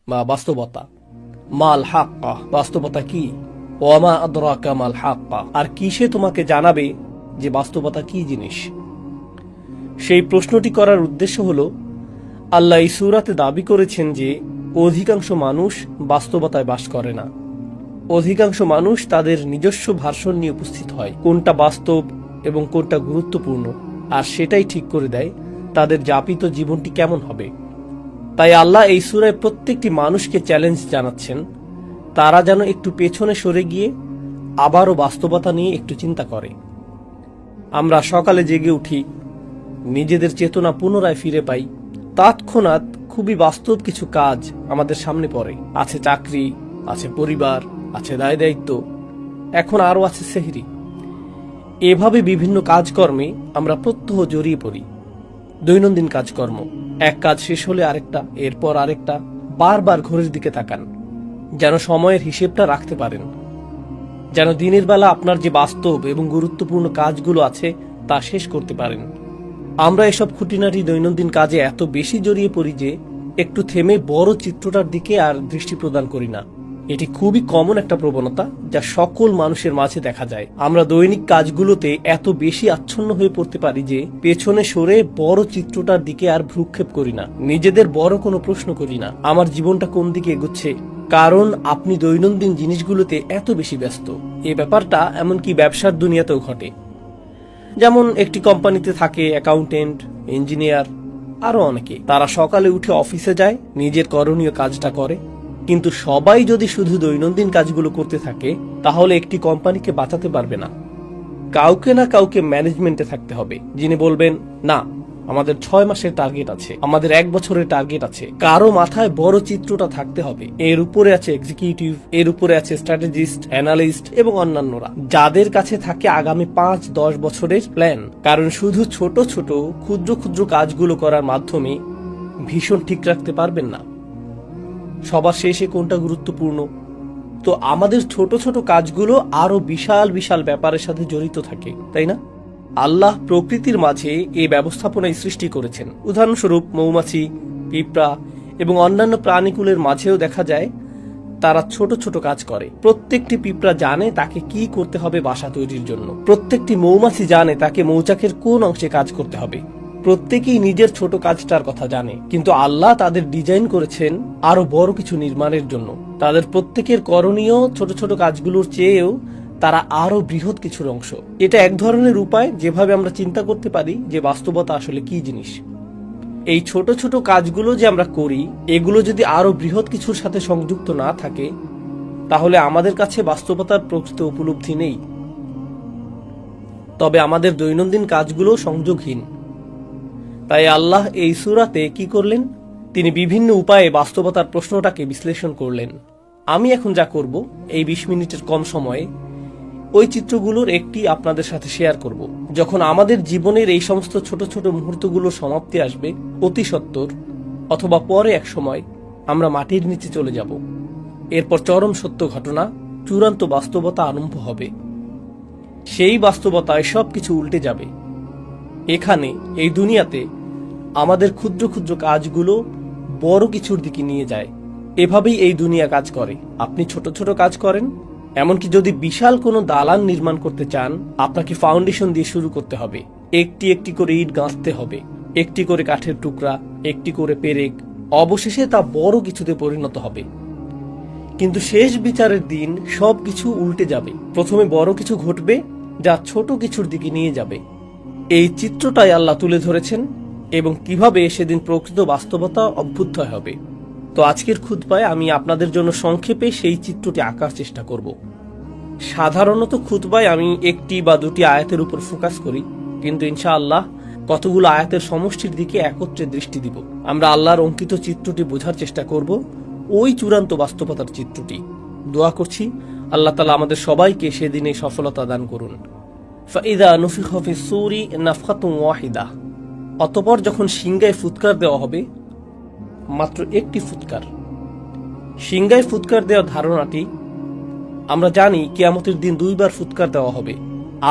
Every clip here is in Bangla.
বা বাস্তবতা। মাল হাক্কা, বাস্তবতা কি? ওয়ামা আদরাকা মাল হাক্কা, আর কিসে তোমাকে জানাবে যে বাস্তবতা কি জিনিস? সেই প্রশ্নটি করার উদ্দেশ্য হলো, আল্লাহ এই সূরাতে দাবি করেছেন যে অধিকাংশ মানুষ বাস্তবতায় বাস করে না। অধিকাংশ মানুষ তাদের নিজস্ব ভার্সন নিয়ে উপস্থিত হয়, কোনটা বাস্তব এবং কোনটা গুরুত্বপূর্ণ, আর সেটাই ঠিক করে দেয় তাদের যাপিত জীবনটি কেমন হবে। তাই আল্লাহ এই সূরায় প্রত্যেকটি মানুষকে চ্যালেঞ্জ জানাচ্ছেন, তারা যেন একটু পেছনে সরে গিয়ে আবারও বাস্তবতা নিয়ে একটু চিন্তা করে। আমরা সকালে জেগে উঠি, নিজেদের চেতনা পুনরায় ফিরে পাই, তৎক্ষণাৎ খুবই বাস্তব কিছু কাজ আমাদের সামনে পড়ে। আছে চাকরি, আছে পরিবার, আছে দায় দায়িত্ব, এখন আরও আছে সেহরি। এভাবে বিভিন্ন কাজকর্মে আমরা প্রত্যহ জড়িয়ে পড়ি। দৈনন্দিন কাজকর্ম, এক কাজ শেষ হলে আরেকটা, এরপর আরেকটা, বারবার ঘড়ির দিকে তাকান যেন সময়ের হিসেবটা রাখতে পারেন, যেন দিনের বেলা আপনার যে বাস্তব এবং গুরুত্বপূর্ণ কাজগুলো আছে তা শেষ করতে পারেন। আমরা এসব খুঁটিনাটি দৈনন্দিন কাজে এত বেশি জড়িয়ে পড়ি যে একটু থেমে বড় চিত্রটার দিকে আর দৃষ্টি প্রদান করি না। এটি খুবই কমন একটা প্রবণতা যা সকল মানুষের মাঝে দেখা যায়। আমরা দৈনিক কাজগুলোতে এত বেশি আচ্ছন্ন হয়ে পড়তে পারি যে পেছনে সরে বড় চিত্রটার দিকে আর ভ্রুক্ষেপ করি না, নিজেদের বড় কোনো প্রশ্ন করি না আমার জীবনটা কোন দিকে এগোচ্ছে, কারণ আপনি দৈনন্দিন জিনিসগুলোতে এত বেশি ব্যস্ত। এই ব্যাপারটা এমনকি ব্যবসার দুনিয়াতেও ঘটে। যেমন একটি কোম্পানিতে থাকে অ্যাকাউন্টেন্ট, ইঞ্জিনিয়ার, আরো অনেকে। তারা সকালে উঠে অফিসে যায়, নিজের করণীয় কাজটা করে, কিন্তু সবাই যদি শুধু দৈনন্দিন কাজগুলো করতে থাকে তাহলে একটি কোম্পানিকে বাঁচাতে পারবে না। কাউকে না কাউকে ম্যানেজমেন্টে থাকতে হবে যিনি বলবেন, না আমাদের 6 মাসের টার্গেট আছে, আমাদের 1 বছরের টার্গেট আছে। কারো মাথায় বড় চিত্রটা থাকতে হবে। এর উপরে আছে এক্সিকিউটিভ, এর উপরে আছে স্ট্র্যাটেজিস্ট, অ্যানালিস্ট এবং অন্যান্যরা, যাদের কাছে থাকে আগামী 5-10 বছরের প্ল্যান। কারণ শুধু ছোট ছোট ক্ষুদ্র ক্ষুদ্র কাজগুলো করার মাধ্যমে ভীষণ ঠিক রাখতে পারবেন না সবার শেষে কোনটা গুরুত্বপূর্ণ। তো আমাদের ছোট ছোট কাজগুলো আরো বিশাল বিশাল ব্যাপারের সাথে জড়িত থাকে, তাই না? আল্লাহ প্রকৃতির মাঝে এই ব্যবস্থাপনায় সৃষ্টি করেছেন। উদাহরণস্বরূপ মৌমাছি, পিঁপড়া এবং অন্যান্য প্রাণীকুলের মাঝেও দেখা যায় তারা ছোট ছোট কাজ করে। প্রত্যেকটি পিঁপড়া জানে তাকে কি করতে হবে বাসা তৈরির জন্য। প্রত্যেকটি মৌমাছি জানে তাকে মৌচাকের কোন অংশে কাজ করতে হবে। প্রত্যেকেই নিজের ছোট কাজটার কথা জানে, কিন্তু আল্লাহ তাদের ডিজাইন করেছেন আরো বড় কিছু নির্মাণের জন্য। তাদের প্রত্যেকের করণীয় ছোট ছোট কাজগুলোর চেয়েও তারা আরো বৃহৎ কিছুর অংশ। এটা এক ধরনের উপায় যেভাবে আমরা চিন্তা করতে পারি যে বাস্তবতা আসলে কি জিনিস। এই ছোট ছোট কাজগুলো যে আমরা করি, এগুলো যদি আরো বৃহৎ কিছুর সাথে সংযুক্ত না থাকে তাহলে আমাদের কাছে বাস্তবতার প্রকৃত উপলব্ধি নেই। তবে আমাদের দৈনন্দিন কাজগুলো সংযোগহীন। তাই আল্লাহ এই সূরাতে কি করলেন? তিনি বিভিন্ন উপায়ে বাস্তবতার প্রশ্নটাকে বিশ্লেষণ করলেন। আমি এখন যা করব এই 20 মিনিটের কম সময়ে ওই চিত্রগুলোর একটি আপনাদের সাথে শেয়ার করব। যখন আমাদের জীবনের এই সমস্ত ছোট ছোট মুহূর্তগুলোর সমাপ্তি আসবে অতি সত্বর, অথবা পরে এক সময় আমরা মাটির নিচে চলে যাব, এরপর চরম সত্য ঘটনা, চূড়ান্ত বাস্তবতা আরম্ভ হবে। সেই বাস্তবতায় সবকিছু উল্টে যাবে। এখানে এই দুনিয়াতে আমাদের ক্ষুদ্র ক্ষুদ্র কাজগুলো বড় কিছুর দিকে নিয়ে যায়। এভাবেই এই দুনিয়া কাজ করে। আপনি ছোট ছোট কাজ করেন, এমনকি যদি বিশাল কোনো দালান নির্মাণ করতে চান আপনাকে ফাউন্ডেশন দিয়ে শুরু করতে হবে। একটি একটি করে ইট গাঁথতে হবে, একটি করে কাঠের টুকরা, একটি করে পেরেক, অবশেষে তা বড় কিছুতে পরিণত হবে। কিন্তু শেষ বিচারের দিন সবকিছু উল্টে যাবে। প্রথমে বড় কিছু ঘটবে যা ছোট কিছুর দিকে নিয়ে যাবে। এই চিত্রটাই আল্লাহ তুলে ধরেছেন এবং কিভাবে সেদিন প্রকৃত বাস্তবতা অভ্যুদয় হবে। তো আজকের খুতবায় আমি আপনাদের জন্য সংক্ষেপে সেই চিত্রটি আঁকার চেষ্টা করব। সাধারণত খুতবায় আমি একটি বা দুটি আয়াতের উপর ফোকাস করি, কিন্তু ইনশাআল্লাহ কতগুলো আয়াতের সমষ্টির দিকে একত্রে দৃষ্টি দিব। আমরা আল্লাহর অঙ্কিত চিত্রটি বোঝার চেষ্টা করব, ওই চূড়ান্ত বাস্তবতার চিত্রটি। দোয়া করছি আল্লাহ তাআলা আমাদের সবাইকে সেদিনে সফলতা দান করুন। ফাইদা নুফিখা ফিস সূরি নাফখাতুন ওয়াহিদা, অতঃপর যখন সিংগায় ফুৎকার দেওয়া হবে, মাত্র একটি ফুৎকার। সিংগায় ফুৎকার দেওয়ার ধারণাটি আমরা জানি কিয়ামতের দিন 2 বার ফুৎকার দেওয়া হবে।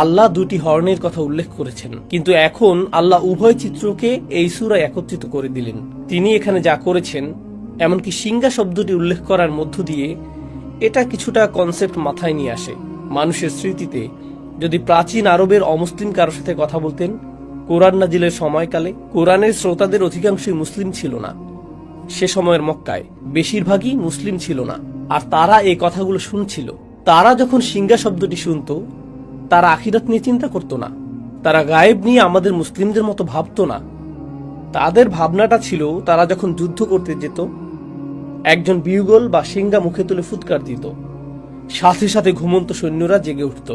আল্লাহ 2টি হর্নের কথা উল্লেখ করেছেন, কিন্তু এখন আল্লাহ উভয় চিত্রকে এই সূরায় একত্রিত করে দিলেন। তিনি এখানে যা করেছেন এমনকি সিঙ্গা শব্দটি উল্লেখ করার মধ্য দিয়ে এটা কিছুটা কনসেপ্ট মাথায় নিয়ে আসে। মানুষের স্মৃতিতে যদি প্রাচীন আরবের অমুসলিম কারোর সাথে কথা বলতেন কোরআন নাজিলের সময়কালে, কোরআনের শ্রোতাদের অধিকাংশই মুসলিম ছিল না। সে সময়ের মক্কায় বেশিরভাগই মুসলিম ছিল না, আর তারা এই কথাগুলো শুনছিল। তারা যখন সিঙ্গা শব্দটি শুনত, তারা আখিরাত নিয়ে চিন্তা করত না, তারা গায়েব নিয়ে আমাদের মুসলিমদের মতো ভাবত না। তাদের ভাবনাটা ছিল তারা যখন যুদ্ধ করতে যেত, একজন বিউগল বা সিঙ্গা মুখে তুলে ফুৎকার দিত, সাথে সাথে ঘুমন্ত সৈন্যরা জেগে উঠত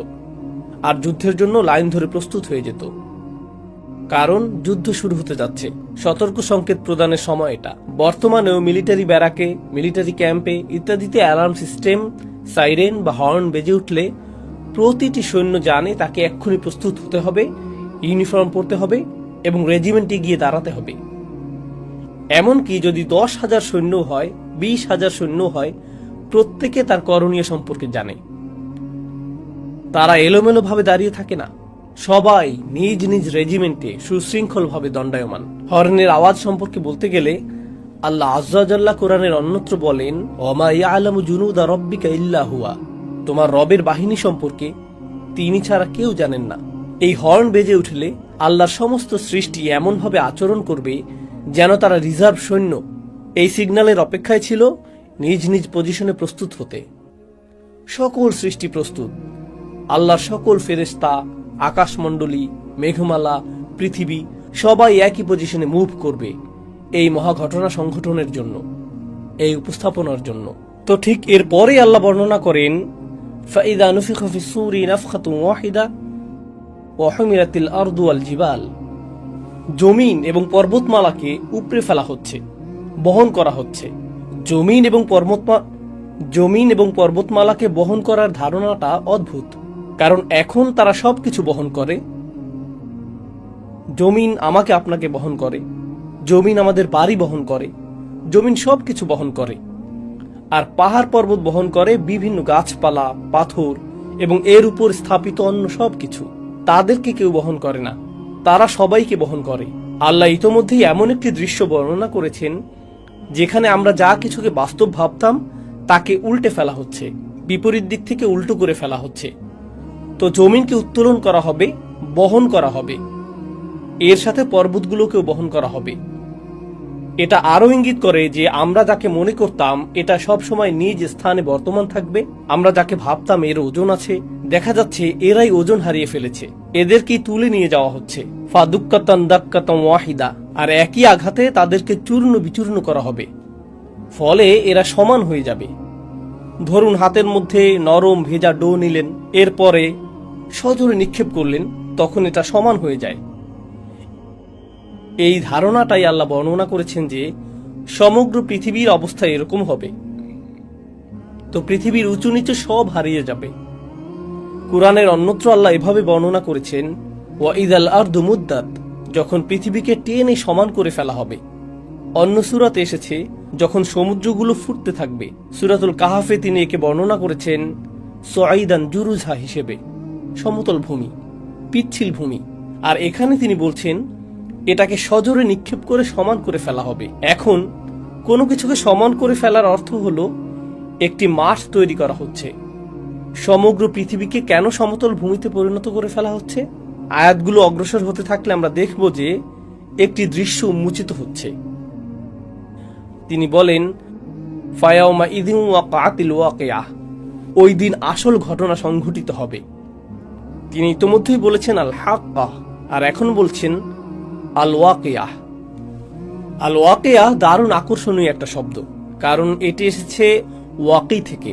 আর যুদ্ধের জন্য লাইন ধরে প্রস্তুত হয়ে যেত, কারণ যুদ্ধ শুরু হতে যাচ্ছে। সতর্ক সংকেত প্রদানের সময় এটা। বর্তমানেও মিলিটারি ব্যারাকে, মিলিটারি ক্যাম্পে ইত্যাদিতে অ্যালার্ম সিস্টেম, সাইরেন বা হর্ন বেজে উঠলে প্রতিটি সৈন্য জানে তাকে এক্ষুনি প্রস্তুত হতে হবে, ইউনিফর্ম পরতে হবে এবং রেজিমেন্টে গিয়ে দাঁড়াতে হবে। এমনকি যদি 10,000 সৈন্য হয়, 20,000 সৈন্য হয়, প্রত্যেকে তার করণীয় সম্পর্কে জানে। তারা এলোমেলো ভাবে দাঁড়িয়ে থাকে না, সবাই নিজ নিজ রেজিমেন্টে সুশৃঙ্খল ভাবে দণ্ডায়মান। হর্নের আওয়াজ সম্পর্কে বলতে গেলে আল্লাহ আজ্জা ওয়া জাল্লা কোরআনের অন্যত্র বলেন, ওমা ইয়ালামু জুনুদা রাব্বিকা ইল্লা হুয়া, তোমার রবের বাহিনী সম্পর্কে তিনি ছাড়া কেউ জানেন না। এই হর্ন বেজে উঠলে আল্লাহর সমস্ত সৃষ্টি এমনভাবে আচরণ করবে যেন তারা রিজার্ভ সৈন্য। এই সিগন্যালের অপেক্ষায় ছিল নিজ নিজ পজিশনে প্রস্তুত হতে। সকল সৃষ্টি প্রস্তুত। আল্লাহর সকল ফেরেশতা, আকাশমণ্ডলী, মেঘমালা, পৃথিবী সবাই একই পজিশনে মুভ করবে এই মহা ঘটনা সংঘটনের জন্য, এই উপস্থাপনার জন্য। তো ঠিক এরপরে আল্লাহ বর্ণনা করেন, ফাইদা নুফিখা ফিস-সূরি নাফখাতুন ওয়াহিদা ওয়া হুমিলাতিল আরদু ওয়াল জিবাল, জমিন এবং পর্বতমালাকে উপড়ে ফেলা হচ্ছে, বহন করা হচ্ছে। জমিন এবং পর্বতমালাকে বহন করার ধারণাটা অদ্ভুত, কারণ এখন তারা সবকিছু বহন করে। জমিন আমাকে আপনাকে বহন করে, জমিন আমাদের বাড়ি বহন করে, জমিন সবকিছু বহন করে। আর পাহাড় পর্বত বহন করে বিভিন্ন গাছপালা, পাথর এবং এর উপর স্থাপিত অন্য সবকিছু। তাদেরকে কেউ বহন করে না, তারা সবাইকে বহন করে। আল্লাহ ইতোমধ্যেই এমন একটি দৃশ্য বর্ণনা করেছেন যেখানে আমরা যা কিছুকে বাস্তব ভাবতাম তাকে উল্টে ফেলা হচ্ছে, বিপরীত দিক থেকে উল্টো করে ফেলা হচ্ছে। তো জমিনকে উত্তোলন করা হবে, বহন করা হবে, এর সাথে পর্বতগুলোকেও বহন করা হবে। এটা আরো ইঙ্গিত করে যে আমরা যাকে মনে করতাম এটা সব সময় নিজ স্থানে বর্তমান থাকবে, আমরা যাকে ভাবতাম এর ওজন আছে, দেখা যাচ্ছে এরাই ওজন হারিয়ে ফেলেছে, এদেরকেই তুলে নিয়ে যাওয়া হচ্ছে। ফাদুক্কাতান দাক্কাতান ওয়াহিদা, আর একই আঘাতে তাদেরকে চূর্ণ বিচূর্ণ করা হবে, ফলে এরা সমান হয়ে যাবে। ধরুন হাতের মধ্যে নরম ভেজা ডো নিলেন, এরপরে সজোরে নিক্ষেপ করলেন, তখন এটা সমান হয়ে যায়। এই ধারণাটাই আল্লাহ বর্ণনা করেছেন যে সমগ্র পৃথিবীর অবস্থা এরকম হবে। তো পৃথিবীর উঁচু নিচু সব হারিয়ে যাবে। কুরআনের অন্যত্র আল্লাহ এভাবে বর্ণনা করেছেন, ওয়াইদাল আরদু মুদ্দাত, যখন পৃথিবীকে টেনে সমান করে ফেলা হবে। অন্য সূরাতে এসেছে যখন সমুদ্রগুলো ফুটতে থাকবে। সূরাতুল কাহাফে তিনি একে বর্ণনা করেছেন সুআইদান জুরুজা হিসেবে, সমতল ভূমি, পিচ্ছিল ভূমি। আর এখানে তিনি বলছেন এটাকে সজোরে নিক্ষেপ করে সমান করে ফেলা হবে। এখন কোনো কিছুকে সমান করে ফেলার অর্থ হলো একটি মাঠ তৈরি করা হচ্ছে। সমগ্র পৃথিবীকে কেন সমতল ভূমিতে পরিণত করে ফেলা হচ্ছে? আয়াতগুলো অগ্রসর হতে থাকলে আমরা দেখব যে একটি দৃশ্য উন্মোচিত হচ্ছে। তিনি বলেন, ফায়াউমা ইযিন ওয়াকাআতিল ওয়াকিআহ, ওই দিন আসল ঘটনা সংঘটিত হবে। তিনি ইতোমধ্যেই বলেছেন আল হাক্কাহ, আর এখন বলছেন আল ওয়াকিআহ। আল ওয়াকিআহ দারুণ আকর্ষণীয় একটা শব্দ, কারণ এটি এসেছে ওয়াকি থেকে।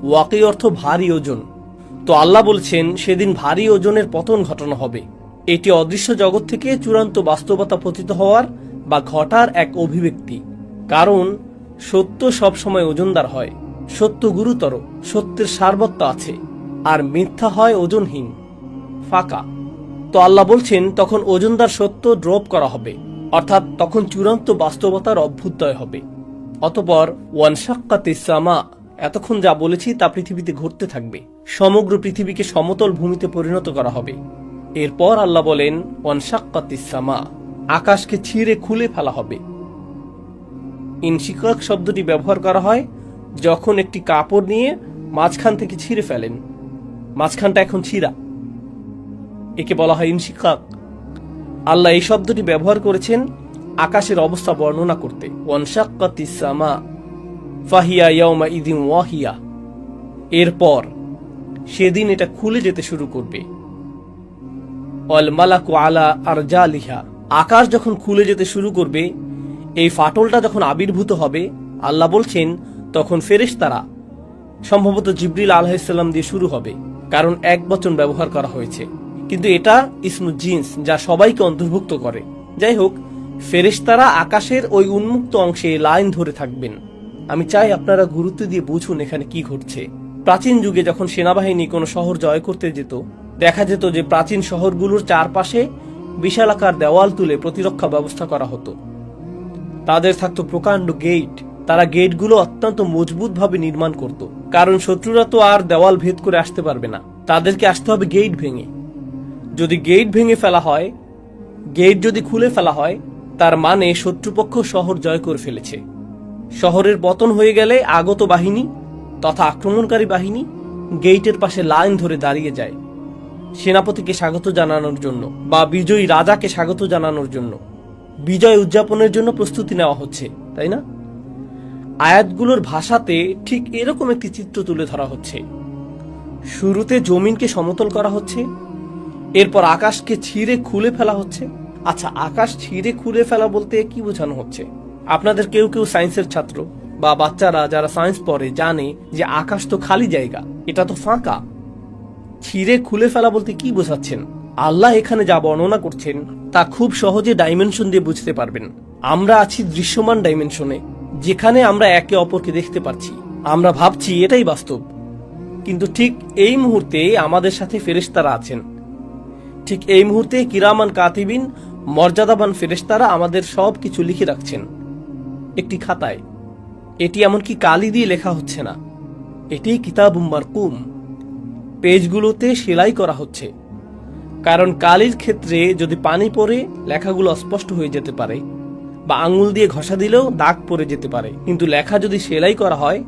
ওয়াকি অর্থ ভারী ওজন। তো আল্লাহ বলছেন সেদিন ভারী ওজনের পতন ঘটানো হবে। এটি অদৃশ্য জগৎ থেকে চূড়ান্ত বাস্তবতা পতিত হওয়ার বা ঘটার এক অভিব্যক্তি। কারণ সত্য সবসময় ওজনদার হয়, সত্য গুরুতর, সত্যের সারবত্য আছে, আর মিথ্যা হয় ওজনহীন, ফাঁকা। তো আল্লাহ বলছেন তখন ওজনদার সত্য ড্রপ করা হবে, অর্থাৎ তখন চূড়ান্ত বাস্তবতার অভ্যুদয় হবে। অতঃপর ওয়ানশাক্কাতিস সামা, এতক্ষণ যা বলেছি তা পৃথিবীতে ঘটতে থাকবে। সমগ্র পৃথিবীকে সমতল ভূমিতে পরিণত করা হবে। এরপর আল্লাহ বলেন ওয়ানশাক্কাতিস সামা, আকাশকে ছিঁড়ে খুলে ফেলা হবে। ইনশিকাক শব্দটি ব্যবহার করা হয় যখন একটি কাপড় নিয়ে মাঝখান থেকে ছিঁড়ে ফেলেন, মাঝখানটা এখন ছিঁড়া, একে বলা হয় ইনশিকাক। আল্লাহ এই শব্দটি ব্যবহার করেছেন আকাশের অবস্থা বর্ণনা করতে। ওয়ানশাক্কাতিস সামা ফাহিয়া ইয়াউমাইযিন ওয়াহিয়া, এরপর সেদিন এটা খুলে যেতে শুরু করবে। ওয়াল মালাকু আলা আরজালিহা, আকাশ যখন খুলে যেতে শুরু করবে, এই ফাটলটা যখন আবির্ভূত হবে, আল্লাহ বলছেন তখন ফেরেশতারা, সম্ভবত জিবরিল আলাইহিস সালাম দিয়ে শুরু হবে, কারণ এক বচন ব্যবহার করা হয়েছে, কিন্তু এটা ইসমু জিন্স, যা সবাইকে অন্তর্ভুক্ত করে। যাই হোক, ফেরেশতারা আকাশের ওই উন্মুক্ত অংশে লাইন ধরে থাকবেন। আমি চাই আপনারা গুরুত্ব দিয়ে বুঝুন এখানে কি ঘটছে। প্রাচীন যুগে যখন সেনাবাহিনী কোনো শহর জয় করতে যেত, দেখা যেত যে প্রাচীন শহরগুলোর চারপাশে বিশালাকার দেওয়াল তুলে প্রতিরক্ষা ব্যবস্থা করা হতো। তাদের থাকতো প্রকাণ্ড গেট, তারা গেটগুলো অত্যন্ত মজবুতভাবে নির্মাণ করত, কারণ শত্রুরা তো আর দেওয়াল ভেদ করে আসতে পারবে না, তাদেরকে আসতে হবে গেট ভেঙে। যদি গেট ভেঙে ফেলা হয়, গেট যদি খুলে ফেলা হয়, তার মানে শত্রুপক্ষ শহর জয় করে ফেলেছে। শহরের পতন হয়ে গেলে আগত বাহিনী তথা আক্রমণকারী বাহিনী গেটের পাশে লাইন ধরে দাঁড়িয়ে যায়, সেনাপতিকে স্বাগত জানানোর জন্য বা বিজয়ী রাজাকে স্বাগত জানানোর জন্য, বিজয় উদযাপনের জন্য প্রস্তুতি নেওয়া হচ্ছে, তাই না? আয়াতগুলোর ভাষাতে ঠিক এরকম একটি চিত্র তুলে ধরা হচ্ছে। শুরুতে জমিনকে সমতল করা হচ্ছে, এরপর আকাশকে ছিঁড়ে খুলে ফেলা হচ্ছে। আচ্ছা, আকাশ ছিঁড়ে খুলে ফেলা বলতে কি বোঝানো হচ্ছে? আপনাদের কেউ কেউ সায়েন্সের ছাত্র বা বাচ্চারা যারা সায়েন্স পড়ে জানে যে আকাশ তো খালি জায়গা, এটা তো ফাঁকা। ছিঁড়ে খুলে ফেলা বলতে কি বোঝাচ্ছেন? আল্লাহ এখানে যা বর্ণনা করছেন তা খুব সহজে ডাইমেনশন দিয়ে বুঝতে পারবেন। আমরা আছি দৃশ্যমান ডাইমেনশনে, যেখানে আমরা একে অপরকে দেখতে পাচ্ছি, আমরা ভাবছি এটাই বাস্তব, কিন্তু ঠিক এই মুহূর্তে আমাদের সাথে ফেরেশতারা আছেন। ঠিক এই মুহূর্তে কিরামান কাতিবিন, মর্যাদাবান ফেরেশতারা আমাদের সব কিছু লিখে রাখছেন একটি খাতায়। এটি এমনকি কালি দিয়ে লেখা হচ্ছে না, এটি কিতাবুম মারকুম, পেজগুলোতে সেলাই করা হচ্ছে। কারণ কালির ক্ষেত্রে যদি পানি পড়ে লেখাগুলো অস্পষ্ট হয়ে যেতে পারে, বা আঙুল দিয়ে ঘষা দিলেও দাগ পড়ে যেতে পারে, কিন্তু লেখা যদি সেলাই করা হয়,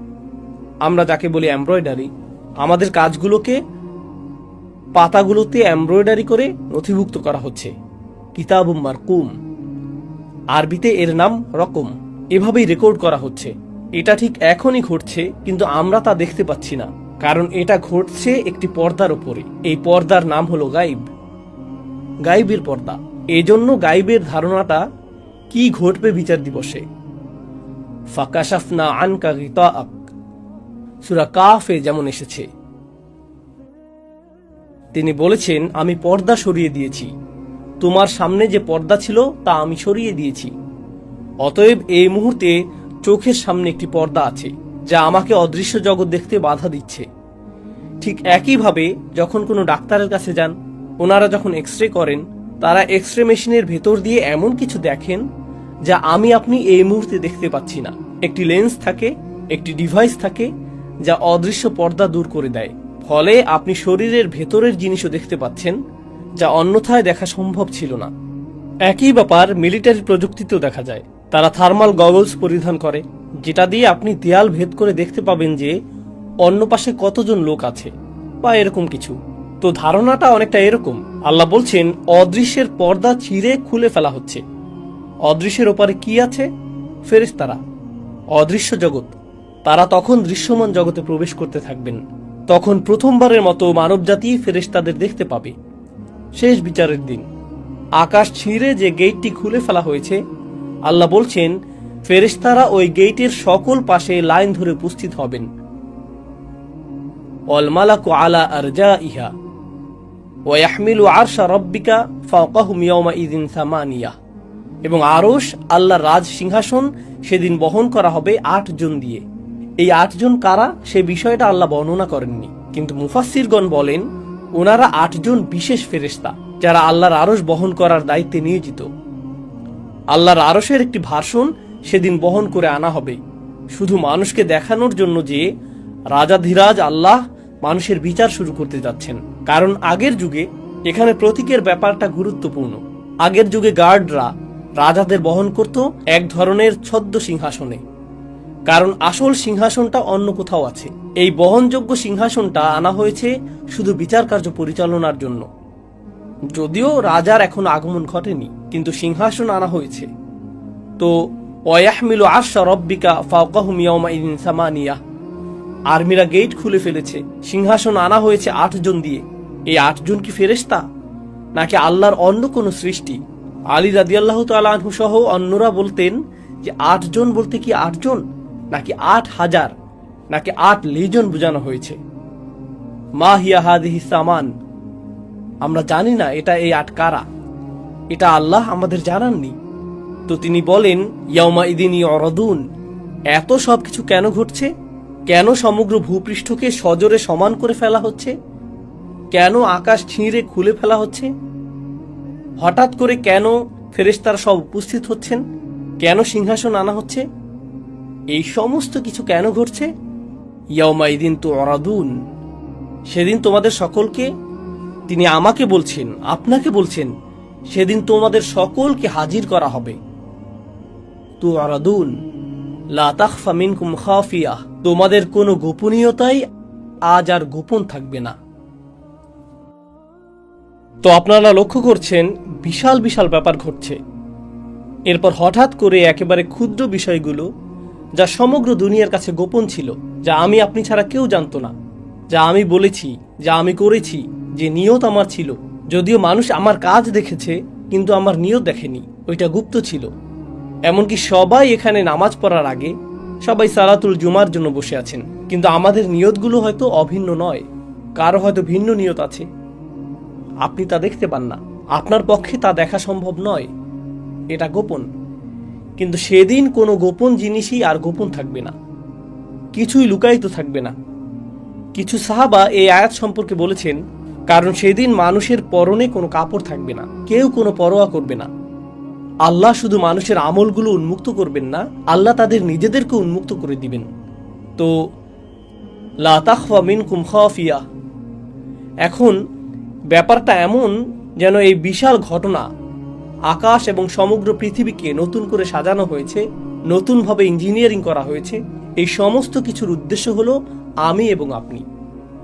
আমরা যাকে বলি এমব্রয়ডারি, আমাদের কাজগুলোকে পাতাগুলোতে এমব্রয়ডারি করে নথিভুক্ত করা হচ্ছে। কিতাবুম মারকুম, আরবিতে এর নাম রকম। এভাবেই রেকর্ড করা হচ্ছে। এটা ঠিক এখনই ঘটছে, কিন্তু আমরা তা দেখতে পাচ্ছি না, কারণ এটা ঘটছে একটি পর্দার উপরে। এই পর্দার নাম হলো গাইব, গাইবের পর্দা। এজন্য গাইবের ধারণাটা কি ঘটবে বিচার দিবসে। ফাকাশাফনা আনকা গিতাআক, সূরা কাফে যেমন এসেছে। তিনি বলেছেন, আমি পর্দা সরিয়ে দিয়েছি, তোমার সামনে যে পর্দা ছিল তা আমি সরিয়ে দিয়েছি। অতএব এই মুহূর্তে চোখের সামনে একটি পর্দা আছে, যা আমাকে অদৃশ্য জগৎ দেখতে বাধা দিচ্ছে। ঠিক একইভাবে যখন কোনো ডাক্তারের কাছে যান, ওনারা যখন এক্সরে করেন, তারা এক্সরে মেশিনের ভেতর দিয়ে এমন কিছু দেখেন যা আমি আপনি এই মুহূর্তে দেখতে পাচ্ছি না। একটি লেন্স থাকে, একটি ডিভাইস থাকে, যা অদৃশ্য পর্দা দূর করে দেয়। ফলে আপনি শরীরের ভেতরের জিনিসও দেখতে পাচ্ছেন, যা অন্যথায় দেখা সম্ভব ছিল না। একই ব্যাপার মিলিটারি প্রযুক্তিতেও দেখা যায়। তারা থার্মাল গগলস পরিধান করে, যেটা দিয়ে আপনি দেয়াল ভেদ করে দেখতে পাবেন যে অন্য পাশে কতজন লোক আছে বা এরকম কিছু। তো ধারণাটা অনেকটা এরকম। আল্লাহ বলছেন অদৃশ্যের পর্দা ছিঁড়ে খুলে ফেলা হচ্ছে। অদৃশ্যের ওপারে কি আছে? ফেরেশতারা, অদৃশ্য জগৎ। তারা তখন দৃশ্যমান জগতে প্রবেশ করতে থাকবেন। তখন প্রথমবারের মতো মানবজাতি ফেরেশতাদের দেখতে পাবে। শেষ বিচারের দিন আকাশ ছিঁড়ে যে গেটটি খুলে ফেলা হয়েছে, আল্লাহ বলছেন ফেরেশতারা ওই গেটের সকল পাশে লাইন ধরে উপস্থিত হবেন। ওয়াল মালাকু আলা আরজাইহা ওয়া ইয়াহমিলু আরশা রাব্বিকা ফাওকাহুম ইয়াওমাইযিন সামানিয়া, এবং আরশ, আল্লাহর রাজ সিংহাসন সেদিন বহন করা হবে ৮ জন দিয়ে। এই ৮ জন কারা সে বিষয়টা আল্লাহ বর্ণনা করেননি, কিন্তু মুফাসসিরগণ বলেন ওনারা ৮ জন বিশেষ ফেরেশতা, যারা আল্লাহর আরশ বহন করার দায়িত্বে নিয়োজিত। আল্লাহর আরশের একটি ভার্সন সেদিন বহন করে আনা হবে, শুধু মানুষকে দেখানোর জন্য যে রাজাধিরাজ আল্লাহ মানুষের বিচার শুরু করতে যাচ্ছেন। কারণ আগের যুগে এখানে প্রতীকের ব্যাপারটা গুরুত্বপূর্ণ। আগের যুগে গার্ডরা রাজাদের বহন করত এক ধরনের ছদ্ম সিংহাসনে, কারণ আসল সিংহাসনটা অন্য কোথাও আছে। এই বহনযোগ্য সিংহাসনটা আনা হয়েছে শুধু বিচার কার্য পরিচালনার জন্য। যদিও রাজার এখনো আগমন ঘটেনি, কিন্তু সিংহাসন আনা হয়েছে। তো ওয়াহমিলু আরশা রব্বিকা ফাওকাহুম ইয়াওমাইদিন সামানিয়া, আর্মিরা গেট খুলে ফেলেছে। সিংহাসন আনা হয়েছে 8 জন দিয়ে। এই 8 জন কি ফেরেশতা নাকি আল্লাহর অন্য কোনো সৃষ্টি? আলী রাদিয়াল্লাহু তাআলা আনহু সহ অন্যরা বলতেন যে 8 জন বলতে কি 8 জন, নাকি 8,000, নাকি 8 লিজন বোঝানো হয়েছে। মা হিয়া হাদিহি সামান, আমরা জানি না এটা এই 8 কারা, এটা আল্লাহ আমাদের জানাননি। তো তিনি বলেন ইয়াউমা ইদিন ইউরাদুন, এত সবকিছু কেন ঘটছে? কেন সমগ্র ভূপৃষ্ঠকে সজোরে সমান করে ফেলা হচ্ছে? কেন আকাশ ছিঁড়ে খুলে ফেলা হচ্ছে? হঠাৎ করে কেন ফেরেশতারা সব উপস্থিত হচ্ছেন? কেন সিংহাসন আনা হচ্ছে? এই সমস্ত কিছু কেন ঘটছে? ইয়াউমা ইদিন তুরাদুন, সেদিন তোমাদের সকলকে, তিনি আমাকে বলছেন, আপনাকে বলছেন, সেদিন তোমাদের সকলকে হাজির করা হবে। তুরাদুন লা তাখফা মিনকুম খাফিয়া, তোমাদের কোনো গোপনীয়তাই আজ আর গোপন থাকবে না। তো আপনারা লক্ষ্য করছেন বিশাল বিশাল ব্যাপার ঘটছে। এরপর হঠাৎ করে একেবারে ক্ষুদ্র বিষয়গুলো, যা সমগ্র দুনিয়ার কাছে গোপন ছিল, যা আমি আপনি ছাড়া কেউ জানতো না, যা আমি বলেছি, যা আমি করেছি, যে নিয়ত আমার ছিল, যদিও মানুষ আমার কাজ দেখেছে কিন্তু আমার নিয়ত দেখেনি, ওইটা গুপ্ত ছিল। এমনকি সবাই এখানে নামাজ পড়ার আগে সবাই সালাতুল জুমার জন্য বসে আছেন, কিন্তু আমাদের নিয়তগুলো হয়তো অভিন্ন নয়, কারো হয়তো ভিন্ন নিয়ত আছে। আপনি তা দেখতে পান না, আপনার পক্ষে তা দেখা সম্ভব নয়, এটা গোপন। কিন্তু সেদিন কোনো গোপন জিনিসই আর গোপন থাকবে না, কিছুই লুকায়িত থাকবে না। কিছু সাহাবা এই আয়াত সম্পর্কে বলেছেন, কারণ সেদিন মানুষের পরনে কোনো কাপড় থাকবে না, কেউ কোনো পরোয়া করবে না। আল্লাহ শুধু মানুষের আমলগুলো উন্মুক্ত করবেন না, আল্লাহ তাদের নিজেদেরকে উন্মুক্ত করে দিবেন। তো লা তাখফা মিনকুম খাফিয়া, এখন ব্যাপারটা এমন যেন এই বিশাল ঘটনা, আকাশ এবং সমগ্র পৃথিবীকে নতুন করে সাজানো হয়েছে, নতুনভাবে ইঞ্জিনিয়ারিং করা হয়েছে। এই সমস্ত কিছুর উদ্দেশ্য হলো আমি এবং আপনি।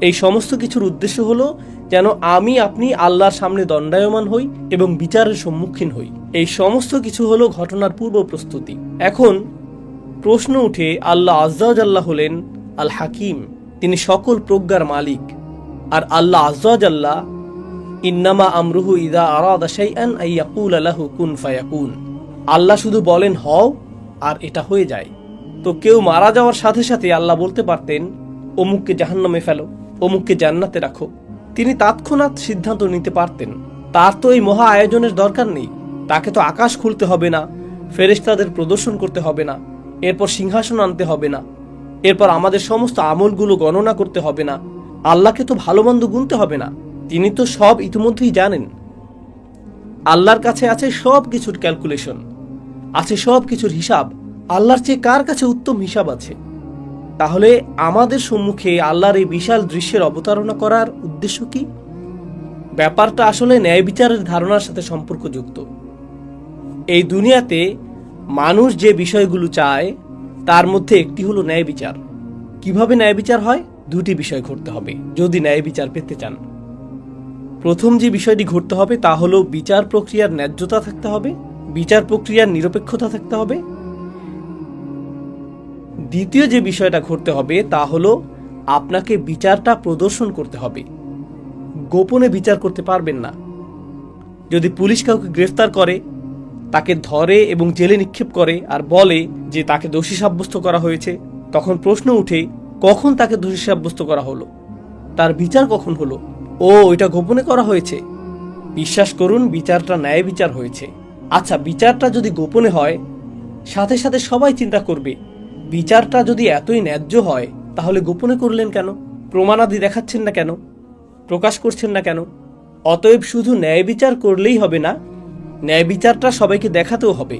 এই সমস্ত কিছুর উদ্দেশ্য হলো যেন আমি আপনি আল্লাহর সামনে দণ্ডায়মান হই এবং বিচারের সম্মুখীন হই। এই সমস্ত কিছু হলো ঘটনার পূর্ব প্রস্তুতি। এখন প্রশ্ন উঠে, আল্লাহ আজ্জা ওয়া জাল্লা হলেন আল হাকিম, তিনি সকল প্রজ্ঞার মালিক। আর আল্লাহ আজ্জা ওয়া জাল্লা ইন্নামা আমরুহু ইযা আরাদা শাইআন আইয়াকুলা লাহু কুন ফায়াকুন, আল্লাহ শুধু বলেন হও আর এটা হয়ে যায়। তো কেউ মারা যাওয়ার সাথে সাথে আল্লাহ বলতে পারতেন অমুককে জাহান্নামে ফেলো, অমুককে জান্নাতে রাখো, তিনি তৎক্ষণাৎ সিদ্ধান্ত নিতে পারতেন। তার তো এই মহা আয়োজনের দরকার নেই, তাকে তো আকাশ খুলতে হবে না, ফেরেশতাদের প্রদর্শন করতে হবে না, এরপর সিংহাসন আনতে হবে না, এরপর আমাদের সমস্ত আমলগুলো গণনা করতে হবে না, আল্লাহকে তো ভালো মন্দ গুনতে হবে না, তিনি তো সব ইতিমধ্যেই জানেন। আল্লাহর কাছে আছে সব কিছুর ক্যালকুলেশন, আছে সব কিছুর হিসাব। আল্লাহর চেয়ে কার কাছে উত্তম হিসাব আছে? তাহলে আমাদের সম্মুখে আল্লাহর এই বিশাল দৃশ্যের অবতারণা করার উদ্দেশ্য কি? ব্যাপারটা আসলে ন্যায় বিচারের ধারণার সাথে সম্পর্কযুক্ত। এই দুনিয়াতে মানুষ যে বিষয়গুলো চায় তার মধ্যে একটি হলো ন্যায় বিচার। কিভাবে ন্যায় বিচার হয়? দুটি বিষয় ঘটতে হবে যদি ন্যায় বিচার পেতে চান। প্রথম যে বিষয়টি ঘটতে হবে তা হলো বিচার প্রক্রিয়ার ন্যায্যতা থাকতে হবে, বিচার প্রক্রিয়ার নিরপেক্ষতা থাকতে হবে। দ্বিতীয় যে বিষয়টা ঘটতে হবে তা হলো আপনাকে বিচারটা প্রদর্শন করতে হবে। গোপনে বিচার করতে পারবেন না। যদি পুলিশ কাউকে গ্রেফতার করে, তাকে ধরে এবং জেলে নিক্ষেপ করে আর বলে যে তাকে দোষী সাব্যস্ত করা হয়েছে, তখন প্রশ্ন উঠে কখন তাকে দোষী সাব্যস্ত করা হলো, তার বিচার কখন হলো? ও, এটা গোপনে করা হয়েছে। বিশ্বাস করুন, বিচারটা ন্যায় বিচার হয়েছে। আচ্ছা, বিচারটা যদি গোপনে হয়, সাথে সাথে সবাই চিন্তা করবে বিচারটা যদি এতই ন্যায্য হয় তাহলে গোপনে করলেন কেন? প্রমাণাদি দেখাচ্ছেন না কেন? প্রকাশ করছেন না কেন? অতএব শুধু ন্যায় বিচার করলেই হবে না, ন্যায় বিচারটা সবাইকে দেখাতেও হবে।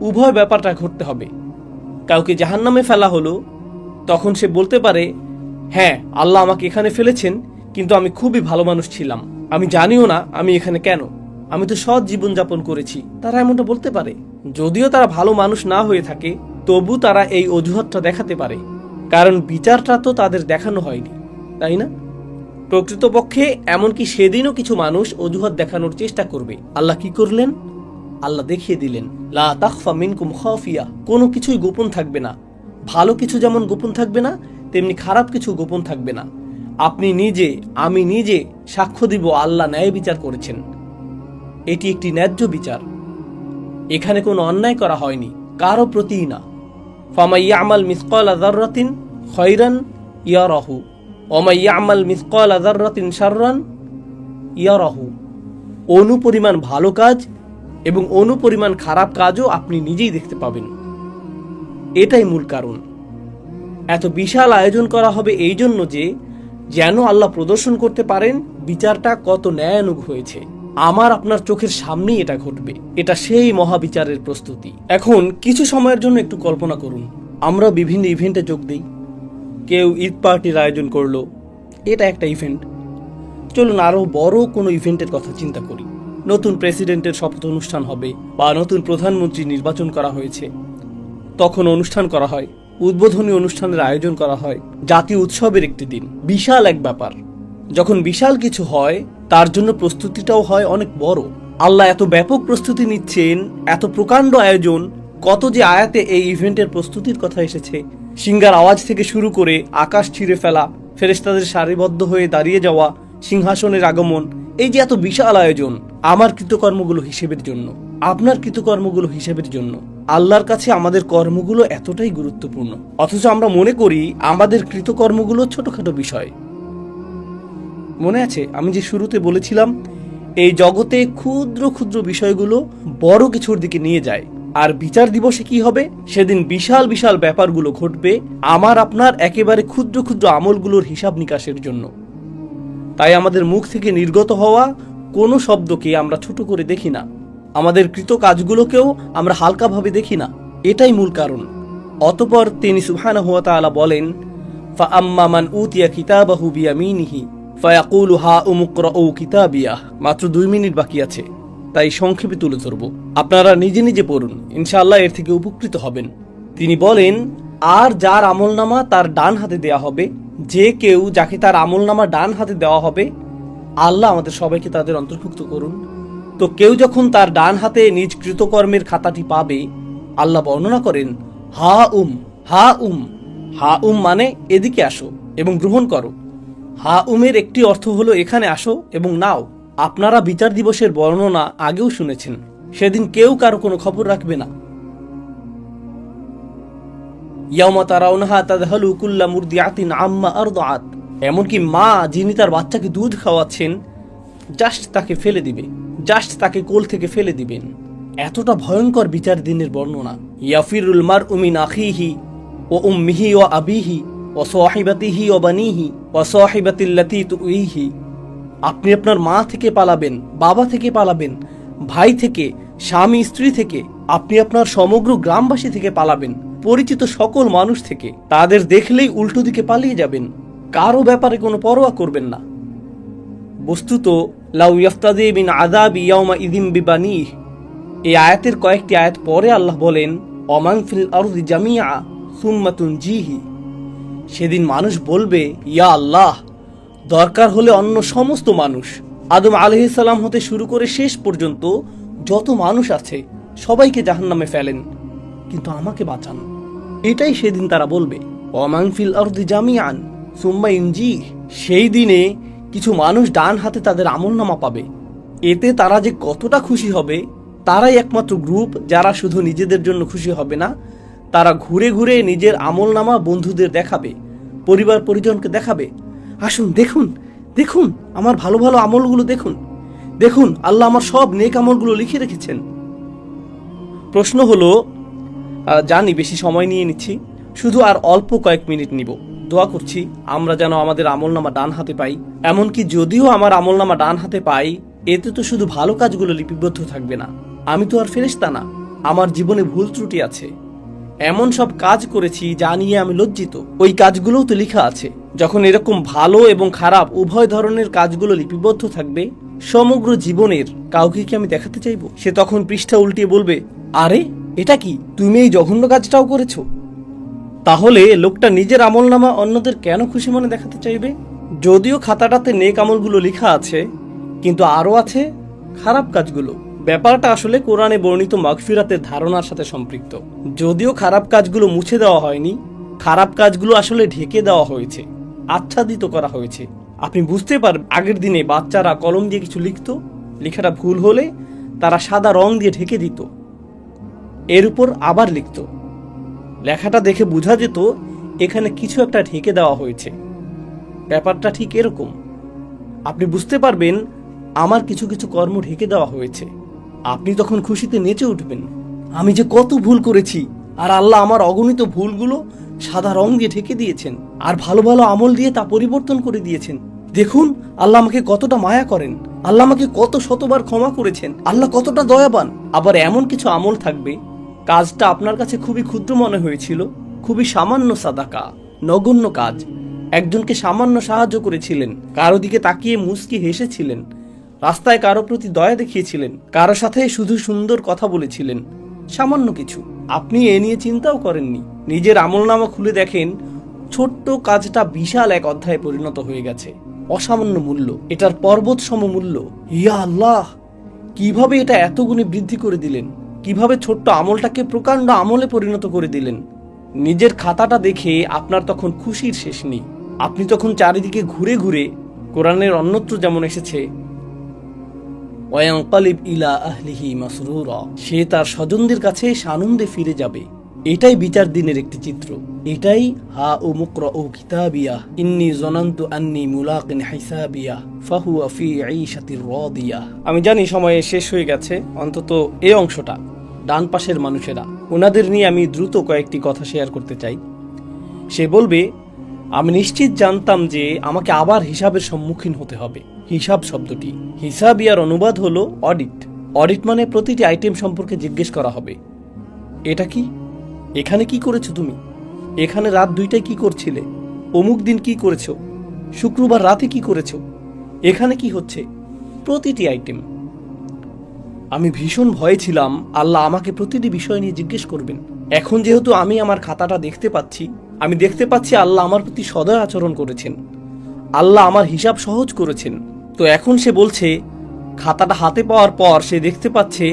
উভয় ব্যাপারটা ঘটতে হবে। কাউকে জাহান্নামে ফেলা হলো, তখন সে বলতে পারে, হ্যাঁ, আল্লাহ আমাকে এখানে ফেলেছেন, কিন্তু আমি খুবই ভালো মানুষ ছিলাম, আমি জানিও না আমি এখানে কেন। আমি তো সৎ জীবন যাপন করেছি, তারা এমনটা বলতে পারে। যদিও তারা ভালো মানুষ না হয়ে থাকে, তবু তারা এই অজুহাতটা দেখাতে পারে, কারণ বিচারটা তো তাদের দেখানো হয়নি, তাই না? প্রকৃতপক্ষে এমনকি সেদিনও কিছু মানুষ অজুহাত দেখানোর চেষ্টা করবে। আল্লাহ কি করলেন? আল্লাহ দেখিয়ে দিলেন, লা তাখফা মিনকুম খাফিয়া, কোনো কিছুই গোপন থাকবে না। ভালো কিছু যেমন গোপন থাকবে না, তেমনি খারাপ কিছু গোপন থাকবে না। আপনি নিজে, আমি নিজে সাক্ষ্য দিব আল্লাহ ন্যায় বিচার করেছেন। এটি একটি ন্যায্য বিচার। এখানে কোনো অন্যায় করা হয়নি, কারো প্রতিই না। ফামান ইয়ামাল মিসকালা যাররাতিন খায়রান ইয়ারাহু ওয়া মান ইয়ামাল মিসকালা যাররাতিন শাররান ইয়ারাহু। অনুপরিমাণ ভালো কাজ এবং অনুপরিমাণ খারাপ কাজও আপনি নিজেই দেখতে পাবেন। এটাই মূল কারণ। এত বিশাল আয়োজন করা হবে এই জন্য যে যেন আল্লাহ প্রদর্শন করতে পারেন বিচারটা কত ন্যায়ানুগ হয়েছে। আমার আপনার চোখের সামনেই এটা ঘটবে। এটা সেই মহাবিচারের প্রস্তুতি। এখন কিছু সময়ের জন্য একটু কল্পনা করুন, আমরা বিভিন্ন ইভেন্টে যোগ দিই। কেউ ঈদ পার্টির আয়োজন করলো, এটা একটা ইভেন্ট। চলুন আরো বড় কোনো ইভেন্টের কথা চিন্তা করি। নতুন প্রেসিডেন্টের শপথ অনুষ্ঠান হবে বা নতুন প্রধানমন্ত্রী নির্বাচন করা হয়েছে, তখন অনুষ্ঠান করা হয়, উদ্বোধনী অনুষ্ঠানের আয়োজন করা হয়। জাতীয় উৎসবের একটি দিন, বিশাল এক ব্যাপার। যখন বিশাল কিছু হয় তার জন্য প্রস্তুতিটাও হয় অনেক বড়। আল্লাহ এত ব্যাপক প্রস্তুতি নিচ্ছেন, এত প্রকাণ্ড আয়োজন। কত যে আয়াতে এই ইভেন্টের প্রস্তুতির কথা এসেছে। সিঙ্গার আওয়াজ থেকে শুরু করে আকাশ ছিঁড়ে ফেলা, ফেরেশতাদের সারিবদ্ধ হয়ে দাঁড়িয়ে যাওয়া, সিংহাসনের আগমন, এই যে এত বিশাল আয়োজন, আমার কৃতকর্মগুলো হিসেবের জন্য, আপনার কৃতকর্মগুলো হিসেবের জন্য। আল্লাহর কাছে আমাদের কর্মগুলো এতটাই গুরুত্বপূর্ণ, অথচ আমরা মনে করি আমাদের কৃতকর্মগুলো ছোটখাটো বিষয়। মনে আছে আমি যে শুরুতে বলেছিলাম, এই জগতে ক্ষুদ্র ক্ষুদ্র বিষয়গুলো বড় কিছুর দিকে নিয়ে যায়। আর বিচার দিবসে কি হবে? সেদিন বিশাল বিশাল ব্যাপারগুলো ঘটবে আমার আপনার একেবারে ক্ষুদ্র ক্ষুদ্র আমলগুলোর হিসাব নিকাশের জন্য। তাই আমাদের মুখ থেকে নির্গত হওয়া কোনো শব্দকে আমরা ছোট করে দেখি না, আমাদের কৃত কাজগুলোকেও আমরা হালকাভাবে দেখি না। এটাই মূল কারণ। অতঃপর তিনি সুবহানাহু ওয়া তাআলা বলেন, ফাআম্মা মান উতিয়া কিতাবাহু বিয়ামিনিহি ফায়াকুলু হাউম ইকরাউ কিতাবিয়াহ। মাত্র 2 মিনিট বাকি আছে, তাই সংক্ষেপে তুলে ধরব। আপনারা নিজে নিজে পড়ুন, ইনশাআল্লাহ এর থেকে উপকৃত হবেন। তিনি বলেন, আর যার আমলনামা তার ডান হাতে দেয়া হবে, যে কেউ যাকে তার আমলনামা ডান হাতে দেওয়া হবে, আল্লাহ আমাদের সবাইকে তাদের অন্তর্ভুক্ত করুন। তো কেউ যখন তার ডান হাতে নিজ কৃতকর্মের খাতাটি পাবে, আল্লাহ বর্ণনা করেন, হা উম হা উম। হা উম মানে এদিকে আসো এবং গ্রহণ করো। হা উমের একটি অর্থ হলো এখানে আসো এবং নাও। আপনারা বিচার দিবসের বর্ণনা আগেও শুনেছেন। সেদিন কেউ কারো কোনো খবর রাখবে না। ইয়াউমা তারাউনাহা তাযহালু কুল্লু মুরদিআতিন আম্মা আরদাআত। এমনকি মা যিনি তার বাচ্চাকে দুধ খাওয়াচ্ছেন, জাস্ট তাকে ফেলে দিবে, জাস্ট তাকে কোল থেকে ফেলে দিবেন। এতটা ভয়ঙ্কর বিচার দিনের বর্ণনা। ইয়াফিরুল মারউ মিন আখিহি ওয়া উম্মিহি ওয়া আবিহি ওয়া সাহিবাতিহি ওয়া বানিহি ওয়া সাহিবাতিল্লাতী তুইহি। আপনি আপনার মা থেকে পালাবেন, বাবা থেকে পালাবেন, ভাই থেকে, স্বামী স্ত্রী থেকে, আপনি আপনার সমগ্র গ্রামবাসী থেকে পালাবেন, পরিচিত সকল মানুষ থেকে। তাদের দেখলেই উল্টো দিকে পালিয়ে যাবেন, কারো ব্যাপারে কোনো পরোয়া করবেন না। বস্তুত লাউ ইয়াফতাদি মিন আযাবি ইয়াউমা ইযিম বিবানিহি। এই আয়াতের কয়েকটি আয়াত পরে আল্লাহ বলেন, ওমান ফিল আরদি জামিআ সুম্মা তুনজিহি। সেদিন মানুষ বলবে, ইয়া আল্লাহ, দরকার হলে অন্য সমস্ত মানুষ, আদম আলাইহিস সালাম হতে শুরু করে শেষ পর্যন্ত যত মানুষ আছে সবাইকে জাহান্নামে ফেলেন, কিন্তু আমাকে বাঁচান। এটাই সেদিন তারা বলবে, ওমান ফিল আরদি জামিআন সুম্মা ইনজিহি। সেই দিনে কিছু মানুষ ডান হাতে তাদের আমলনামা পাবে। এতে তারা যে কতটা খুশি হবে, তারাই একমাত্র গ্রুপ যারা শুধু নিজেদের জন্য খুশি হবে না, তারা ঘুরে ঘুরে নিজের আমলনামা বন্ধুদের দেখাবে, পরিবার পরিজনকে দেখাবে। আসুন দেখুন, দেখুন আমার ভালো ভালো আমলগুলো দেখুন, দেখুন আল্লাহ আমার সব নেক আমলগুলো লিখে রেখেছেন। প্রশ্ন হলো, জানি বেশি সময় নিয়ে নিচ্ছি, শুধু আর অল্প কয়েক মিনিট নিব। দোয়া করছি আমরা যেন আমাদের আমলনামা ডান হাতে পাই। এমনকি যদিও আমার আমলনামা ডান হাতে পাই, এতে তো শুধু ভালো কাজগুলো লিপিবদ্ধ থাকবে না। আমি তো আর ফেরেশতা না, আমার জীবনে ভুল ত্রুটি আছে, এমন সব কাজ করেছি যা নিয়ে আমি লজ্জিত, ওই কাজগুলোও তো লেখা আছে। যখন এরকম ভালো এবং খারাপ উভয় ধরনের কাজগুলো লিপিবদ্ধ থাকবে, সমগ্র জীবনের কাউকে কি আমি দেখাতে চাইবো? সে তখন পৃষ্ঠা উল্টিয়ে বলবে, আরে এটা কি, তুমি এই জঘন্য কাজটাও করেছো? তাহলে লোকটা নিজের আমলনামা অন্যদের কেন খুশি মনে দেখাতে চাইবে? যদিও খাতাটাতে নেক আমলগুলো লেখা আছে, কিন্তু আরও আছে খারাপ কাজগুলো। ব্যাপারটা আসলে কোরআনে বর্ণিত মাগফিরাতের ধারণার সাথে সম্পৃক্ত। যদিও খারাপ কাজগুলো মুছে দেওয়া হয়নি, খারাপ কাজগুলো আসলে ঢেকে দেওয়া হয়েছে, আচ্ছাদিত করা হয়েছে। আপনি বুঝতে পারবেন, আগের দিনে বাচ্চারা কলম দিয়ে কিছু লিখত, লেখাটা ভুল হলে তারা সাদা রং দিয়ে ঢেকে দিত, এর উপর আবার লিখত। লেখাটা দেখে বোঝা যেত এখানে কিছু একটা ঢেকে দেওয়া হয়েছে। ব্যাপারটা ঠিক এরকম। আপনি বুঝতে পারবেন আমার কিছু কিছু কর্ম ঢেকে দেওয়া হয়েছে। আপনি তখন খুশিতে নেচে উঠবেন, আমি যে কত ভুল করেছি, আর আল্লাহ আমার অগণিত ভুলগুলো সাদা রং দিয়ে ঢেকে দিয়েছেন, আর ভালো ভালো আমল দিয়ে তা পরিবর্তন করে দিয়েছেন। দেখুন আল্লাহ আমাকে কতটা মায়া করেন, আল্লাহ আমাকে কত শতবার ক্ষমা করেছেন, আল্লাহ কতটা দয়াবান। আবার এমন কিছু আমল থাকবে, কাজটা আপনার কাছে খুবই ক্ষুদ্র মনে হয়েছিল, খুবই সামান্য সাদাকা, নগণ্য কাজ, একজনকে সামান্য সাহায্য করেছিলেন, কারো দিকে তাকিয়ে মুচকি হেসেছিলেন, রাস্তায় কারো প্রতি দয়া দেখিয়েছিলেন, কারো সাথে শুধু সুন্দর কথা বলেছিলেন, সামান্য কিছু। আপনি এ নিয়ে চিন্তাও করেননি। নিজের আমলনামা খুলে দেখেন ছোট্ট কাজটা বিশাল এক অধ্যায়ে পরিণত হয়ে গেছে। অসামান্য মূল্য, এটার পর্বত সম মূল্য। ইয়া আল্লাহ, কিভাবে এটা এত গুণে বৃদ্ধি করে দিলেন, কিভাবে ছোট্ট আমলটাকে প্রকাণ্ড আমলে পরিণত করে দিলেন। নিজের খাতাটা দেখে আপনার তখন খুশির শেষ নেই। আপনি তখন চারিদিকে ঘুরে ঘুরে, কোরআনের অন্যত্র যেমন এসেছে, ওয়ায়ানকালিব ইলা আহলিহি মাসরুরা, সে তার স্বজনদের কাছে আনন্দে ফিরে যাবে। এটাই বিচার দিনের একটি চিত্র। এটাই হা ও মুকরাউ কিতাবিয়া ইন্নী যনানতু আন্নী মুলাকিন হিসাবিয়া ফাহুয়া ফি ঈশাতির রাদিয়া। আমি জানি সময় শেষ হয়ে গেছে, অন্তত এই অংশটা। ডান পাশের মানুষেরা, ওনাদের নিয়ে আমি দ্রুত কয়েকটি কথা শেয়ার করতে চাই। সে বলবে, আমি নিশ্চিত জানতাম যে আমাকে আবার হিসাবের সম্মুখীন হতে হবে। হিসাব শব্দটি, হিসাবিয়ার অনুবাদ হলো অডিট। অডিট মানে প্রতিটি আইটেম সম্পর্কে জিজ্ঞেস করা হবে। এটা কি, এখানে কি করেছো তুমি, এখানে রাত 2টায় কি করছিলে, অমুক দিন কি করেছো, শুক্রবার রাতে কি করেছো, এখানে কি হচ্ছে, প্রতিটি আইটেম। আমি ভীষণ ভয়ে ছিলাম আল্লাহ আমাকে প্রতিটি বিষয় নিয়ে জিজ্ঞেস করবেন। এখন যেহেতু আমি আমার খাতাটা দেখতে পাচ্ছি, আমি দেখতে পাচ্ছি আল্লাহ আমার প্রতি সদয় আচরণ করেছেন, আল্লাহ আমার হিসাব সহজ করেছেন। তো এখন সে বলছে, খাতাটা হাতে পাওয়ার পর সে দেখতে পাচ্ছে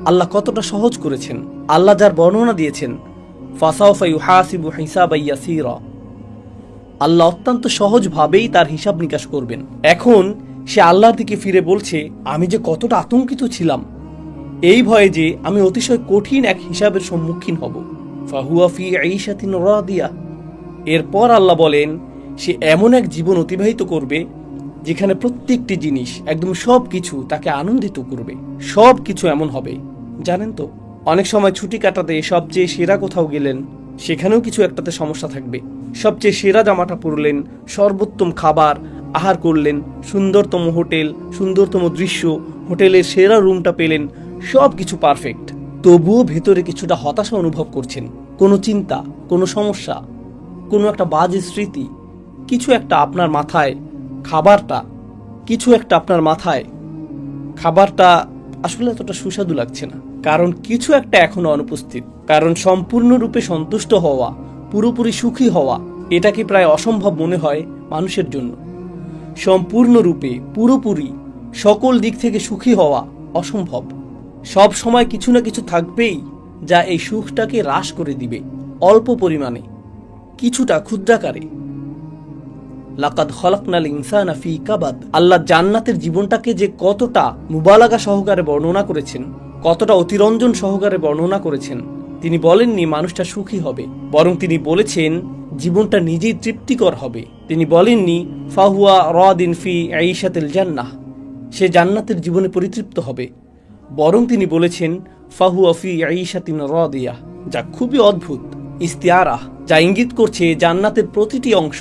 আল্লাহ কতটা সহজ করেছেন। আল্লাহ যার বর্ণনা দিয়েছেন, ফাসাউফা ইউহাসিবু হিসাবান ইয়াসীরা, আল্লাহ অত্যন্ত সহজভাবেই তার হিসাব নিকাশ করবেন। এখন সে আল্লাহর দিকে ফিরে বলছে, আমি যে কতটা আতঙ্কিত ছিলাম, এই ভয়ে যে আমি অতিশয় কঠিন এক হিসাবের সম্মুখীন হব। ফাহুয়া ফি ঈশাতিন রাদিয়া। এরপর আল্লাহ বলেন, সে এমন এক জীবন অতিবাহিত করবে যেখানে প্রত্যেকটি জিনিস, একদম সব কিছু তাকে আনন্দিত করবে। সব কিছু এমন হবে, জানেন তো, অনেক সময় ছুটি কাটাতে সবচেয়ে সেরা কোথাও গেলেন, সেখানেও কিছু একটাতে সমস্যা থাকবে। সবচেয়ে সেরা জামাটা পরলেন, সর্বোত্তম খাবার আহার করলেন, সুন্দরতম হোটেল, সুন্দরতম দৃশ্য, হোটেলের সেরা রুমটা পেলেন, সব কিছু পারফেক্ট, তবুও ভেতরে কিছুটা হতাশা অনুভব করছেন। কোনো চিন্তা, কোনো সমস্যা, কোনো একটা বাজে স্মৃতি, কিছু একটা আপনার মাথায়, খাবারটা, কিছু একটা আপনার মাথায়, খাবারটা আসলে এতটা সুস্বাদু লাগছে না, কারণ কিছু একটা এখনো অনুপস্থিত। কারণ সম্পূর্ণরূপে সন্তুষ্ট হওয়া, পুরোপুরি সুখী হওয়া, এটাকে প্রায় অসম্ভব মনে হয় মানুষের জন্য। সম্পূর্ণরূপে, পুরোপুরি, সকল দিক থেকে সুখী হওয়া অসম্ভব। সব সময় কিছু না কিছু থাকবেই যা এই সুখটাকে হ্রাস করে দিবে, অল্প পরিমাণে, কিছুটা ক্ষুদ্রাকারে। লাকাদ খলাকনাল ইনসানা ফি কাবাদ। আল্লাহ জান্নাতের জীবনটাকে যে কতটা মুবালাগা সহকারে বর্ণনা করেছেন, কতটা অতিরঞ্জন সহকারে বর্ণনা করেছেন। তিনি বলেননি মানুষটা সুখী হবে, বরং তিনি বলেছেন জীবনটা নিজেই তৃপ্তিকর হবে। তিনি বলেননি ফাহুয়া রাদিন ফি ঈশাতিল জান্নাহ, সে জান্নাতের জীবনে পরিতৃপ্ত হবে, বরং তিনি বলেছেন ফাহুয়া ফি ঈশাতিন রাদিয়া, যা খুবই অদ্ভুত ইস্তিআরা, যা ইঙ্গিত করছে জান্নাতের প্রতিটি অংশ,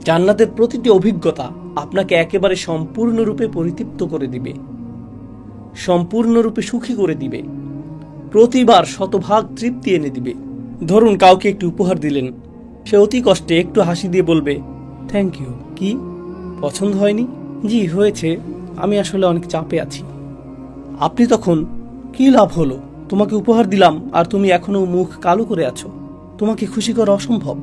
জান্নাতের প্রতিটি অভিজ্ঞতা আপনাকে একেবারে সম্পূর্ণরূপে পরিতৃপ্ত করে দিবে, সম্পূর্ণরূপে সুখী করে দিবে, প্রতিবার শতভাগ তৃপ্তি এনে দিবে। ধরুন কাউকে একটু উপহার দিলেন, সে অতি কষ্টে একটু হাসি দিয়ে বলবে থ্যাংক ইউ। কি, পছন্দ হয়নি? জি হয়েছে, আমি আসলে অনেক চাপে আছি। আপনি তখন, কি লাভ হলো, তোমাকে উপহার দিলাম আর তুমি এখনো মুখ কালো করে আছো, তোমাকে খুশি করা অসম্ভব,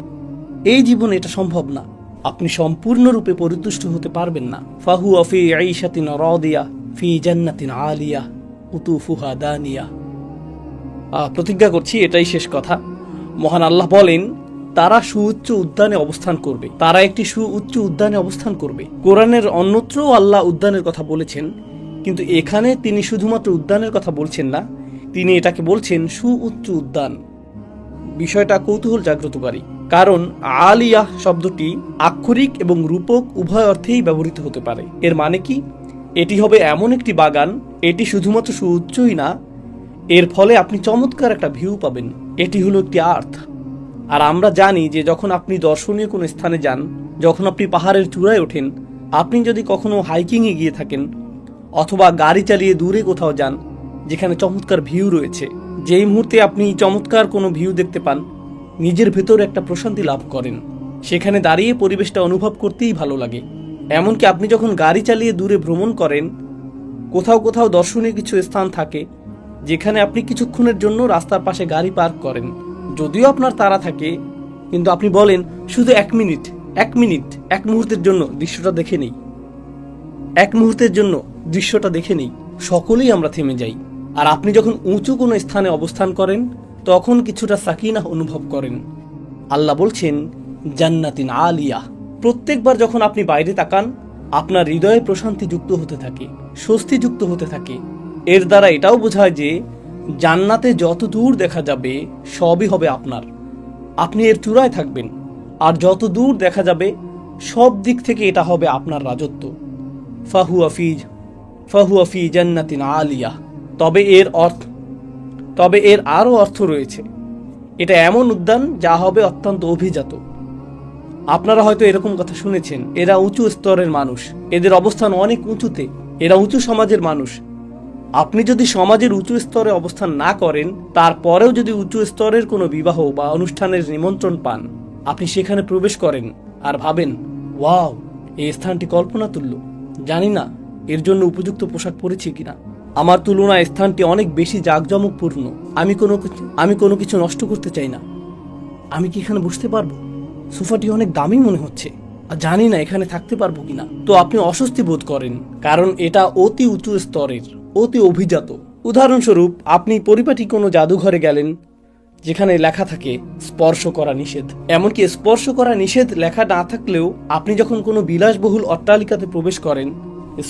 এই জীবনে এটা সম্ভব না, আপনি সম্পূর্ণরূপে পরিতুষ্ট হতে পারবেন না। ফাহু ফি আইশাতিন রাদিয়া ফি জান্নাতিন আলিয়া কুতুফুহা দানিয়া। প্রতিজ্ঞা করছি এটাই শেষ কথা। মহান আল্লাহ বলেন, তারা সুউচ্চ উদ্যানে অবস্থান করবে, তারা একটি সুউচ্চ উদ্যানে অবস্থান করবে। কোরআনের অন্যত্রও আল্লাহ উদ্যানের কথা বলেছেন, কিন্তু এখানে তিনি শুধুমাত্র উদ্যানের কথা বলছেন না, তিনি এটাকে বলছেন সুউচ্চ উদ্যান। বিষয়টা কৌতূহল জাগ্রতকারী, কারণ আলিয়াহ শব্দটি আক্ষরিক এবং রূপক উভয় অর্থেই ব্যবহৃত হতে পারে। এর মানে কি, এটি হবে এমন একটি বাগান, এটি শুধুমাত্র সুউচ্চই না, এর ফলে আপনি চমৎকার একটা ভিউ পাবেন। এটি হলো একটি আর্থ। আর আমরা জানি যে যখন আপনি দর্শনীয় কোনো স্থানে যান, যখন আপনি পাহাড়ের চূড়ায় ওঠেন, আপনি যদি কখনো হাইকিংয়ে গিয়ে থাকেন অথবা গাড়ি চালিয়ে দূরে কোথাও যান যেখানে চমৎকার ভিউ রয়েছে, যেই মুহূর্তে আপনি চমৎকার কোনো ভিউ দেখতে পান, নিজের ভেতর একটা প্রশান্তি লাভ করেন। সেখানে দাঁড়িয়ে পরিবেশটা অনুভব করতেই ভালো লাগে। এমনকি আপনি যখন গাড়ি চালিয়ে দূরে ভ্রমণ করেন, কোথাও কোথাও দর্শনীয় কিছু স্থান থাকে যেখানে আপনি কিছুক্ষণের জন্য রাস্তার পাশে গাড়ি পার্ক করেন, যদিও আপনার তাড়া থাকে, কিন্তু আপনি বলেন শুধু এক মিনিট, এক মুহূর্তের জন্য দৃশ্যটা দেখে নেই, এক মুহূর্তের জন্য দৃশ্যটা দেখে নেই। সকলেই আমরা থেমে যাই। আর আপনি যখন উঁচু কোনো স্থানে অবস্থান করেন, তখন কিছুটা সাকিনাহ অনুভব করেন। আল্লাহ বলছেন জান্নাতিন আলিয়া। প্রত্যেকবার যখন আপনি বাইরে তাকান, আপনার হৃদয়ে প্রশান্তি যুক্ত হতে থাকে, স্বস্তি যুক্ত হতে থাকে। এর দ্বারা এটাও বোঝায় যে জান্নাতে যত দূর দেখা যাবে সবই হবে আপনার, আপনি এর চূড়ায় থাকবেন, আর যত দূর দেখা যাবে সব দিক থেকে এটা হবে আপনার রাজত্ব। ফাহুয়া ফি জান্নাতিন আলিয়া। তবে এর আরও অর্থ রয়েছে। এটা এমন উদ্যান যা হবে অত্যন্ত অভিজাত। আপনারা হয়তো এরকম কথা শুনেছেন, এরা উঁচু স্তরের মানুষ, এদের অবস্থান অনেক উঁচুতে, এরা উঁচু সমাজের মানুষ। আপনি যদি সমাজের উঁচু স্তরে অবস্থান না করেন, তারপরেও যদি উঁচু স্তরের কোনো বিবাহ বা অনুষ্ঠানের নিমন্ত্রণ পান, আপনি সেখানে প্রবেশ করেন আর ভাবেন, ওয়াও, এই স্থানটি কল্পনাতুল্য, জানি না এর জন্য উপযুক্ত পোশাক পরেছি কিনা, আমার তুলনায় স্থানটি অনেক বেশি জাঁকজমকপূর্ণ, আমি কোনো কিছু নষ্ট করতে চাই না, আমি কি এখানে বসতে পারবো, সোফাটি অনেক দামি মনে হচ্ছে, আর জানি না এখানে থাকতে পারবো কিনা। তো আপনি অস্বস্তি বোধ করেন, কারণ এটা অতি উঁচু স্তরের, অতি অভিজাত। উদাহরণস্বরূপ, আপনি পরিপাটি কোনো জাদুঘরে গেলেন যেখানে লেখা থাকে স্পর্শ করা নিষেধ। এমনকি স্পর্শ করা নিষেধ লেখা না থাকলেও আপনি যখন কোনো বিলাসবহুল অট্টালিকাতে প্রবেশ করেন,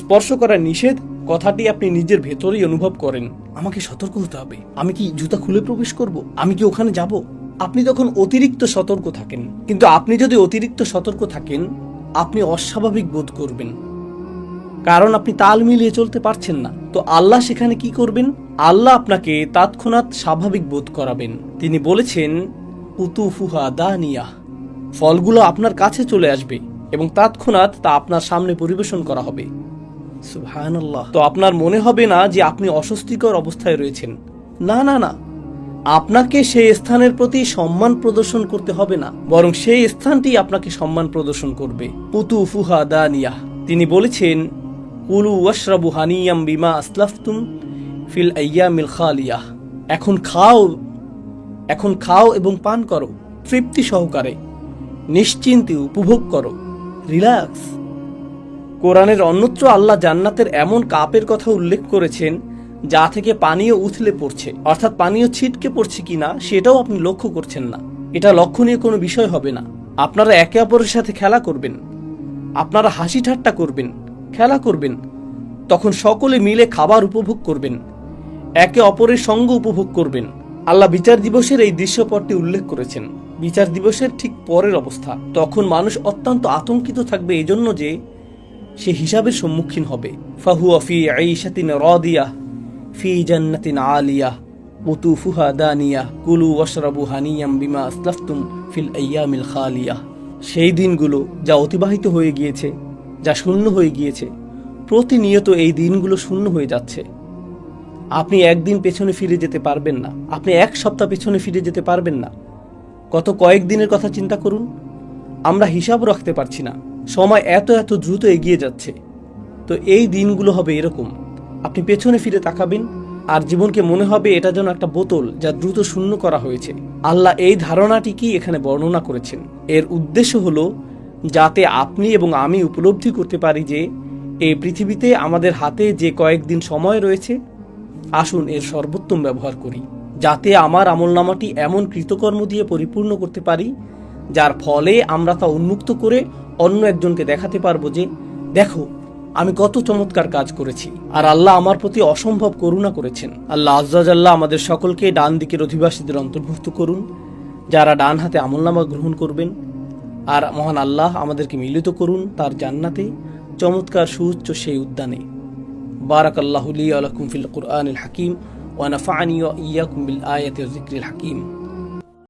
স্পর্শ করা নিষেধ কথাটি আপনি নিজের ভেতরেই অনুভব করেন। আমাকে সতর্ক হতে হবে, আমি কি জুতা খুলে প্রবেশ করব, আমি কি ওখানে যাব। আপনি তখন অতিরিক্ত সতর্ক থাকেন। কিন্তু আপনি যদি অতিরিক্ত সতর্ক থাকেন, আপনি অস্বাভাবিক বোধ করবেন, কারণ আপনি তাল মিলিয়ে চলতে পারছেন না। তো আল্লাহ সেখানে কি করবেন? আল্লাহ আপনাকে তৎক্ষণাৎ স্বাভাবিক বোধ করাবেন। তিনি বলেছেন কুতুফুহা দানিয়া, ফলগুলো আপনার কাছে চলে আসবে এবং তৎক্ষণাৎ তা আপনার সামনে পরিবেশন করা হবে। সুবহানাল্লাহ। তো আপনার মনে হবে না যে আপনি অস্বস্তিকর অবস্থায় রয়েছেন। না না না, আপনাকে সেই স্থানের প্রতি সম্মান প্রদর্শন করতে হবে না, বরং সেই স্থানটি আপনাকে সম্মান প্রদর্শন করবে। কুতুফুহা দানিয়া। তিনি বলেছেন কুলু ওয়াশরাবু হানিয়াম বিমা আসলাফতুম ফিল আইয়ামিল খালিয়াহ। এখন খাও এবং পান করো তৃপ্তি সহকারে, নিশ্চিন্তে উপভোগ করো, রিল্যাক্স। কোরআনের অন্যত্র আল্লাহ জান্নাতের এমন কাপের কথা উল্লেখ করেছেন যা থেকে পানীয় উথলে পড়ছে, অর্থাৎ পানীয় ছিটকে পড়ছে কিনা সেটাও আপনি লক্ষ্য করছেন না। এটা লক্ষণীয় কোনো বিষয় হবে না। আপনারা একে অপরের সাথে খেলা করবেন, আপনারা হাসি ঠাট্টা করবেন, খেলা করবেন, তখন সকলে মিলে খাবার উপভোগ করবেন, একে অপরের সঙ্গ উপভোগ করবেন। আল্লাহ বিচার দিবসের এই দৃশ্যপটটি উল্লেখ করেছেন। বিচার দিবসের ঠিক পরের অবস্থা, তখন মানুষ অত্যন্ত আতঙ্কিত থাকবে এজন্য যে সে হিসাবের সম্মুখীন হবে। ফাহুয়া ফি আইশাতিন রাদিয়াহ ফি জান্নাতিন আলিয়াহ কুতুফুহা দানিয়াহ কুলু ওয়াশরাবু হানিয়াম বিমা আসলাফতুম ফিল আইয়ামিল খালিয়াহ। সেই দিনগুলো যা অতিবাহিত হয়ে গিয়েছে, যা শূন্য হয়ে গিয়েছে, প্রতিনিয়ত এই দিনগুলো শূন্য হয়ে যাচ্ছে। আপনি একদিন পেছনে ফিরে যেতে পারবেন না, আপনি এক সপ্তাহ পেছনে ফিরে যেতে পারবেন না। গত কয়েকদিনের কথা চিন্তা করুন, আমরা হিসাব রাখতে পারছি না, সময় এত দ্রুত এগিয়ে যাচ্ছে। তো এই দিনগুলো হবে এরকম, আপনি পেছনে ফিরে তাকাবেন আর জীবনকে মনে হবে এটা যেন একটা বোতল যা দ্রুত শূন্য করা হয়েছে। আল্লাহ এই ধারণাটিকেই এখানে বর্ণনা করেছেন। এর উদ্দেশ্য হলো যাতে আপনি এবং আমি উপলব্ধি করতে পারি যে এই পৃথিবীতে আমাদের হাতে যে কয়েকদিন সময় রয়েছে, আসুন এর সর্বোত্তম ব্যবহার করি, যাতে আমার আমলনামাটি এমন কৃতকর্ম দিয়ে পরিপূর্ণ করতে পারি যার ফলে আমরা তা উন্মুক্ত করে অন্য একজনকে দেখাতে পারবো যে দেখো আমি কত চমৎকার কাজ করেছি, আর আল্লাহ আমার প্রতি অসম্ভব করুণা করেছেন। আল্লাহ আজ্জা জাল্লা আমাদের সকলকে ডান দিকের অধিবাসীদের অন্তর্ভুক্ত করুন, যারা ডান হাতে আমলনামা গ্রহণ করবেন। আর মহান আল্লাহ আমাদেরকে মিলিত করুন তার জান্নাতে, চমৎকার সুউচ্চ সেই উদ্যানে। বারাকাল্লাহু লি ওয়া লাকুম ফিল কুরআনিল হাকিম ওয়া নাফা'নি ওয়া ইয়্যাকুম বিল আয়াতি ওয়া যিকরিল হাকিম।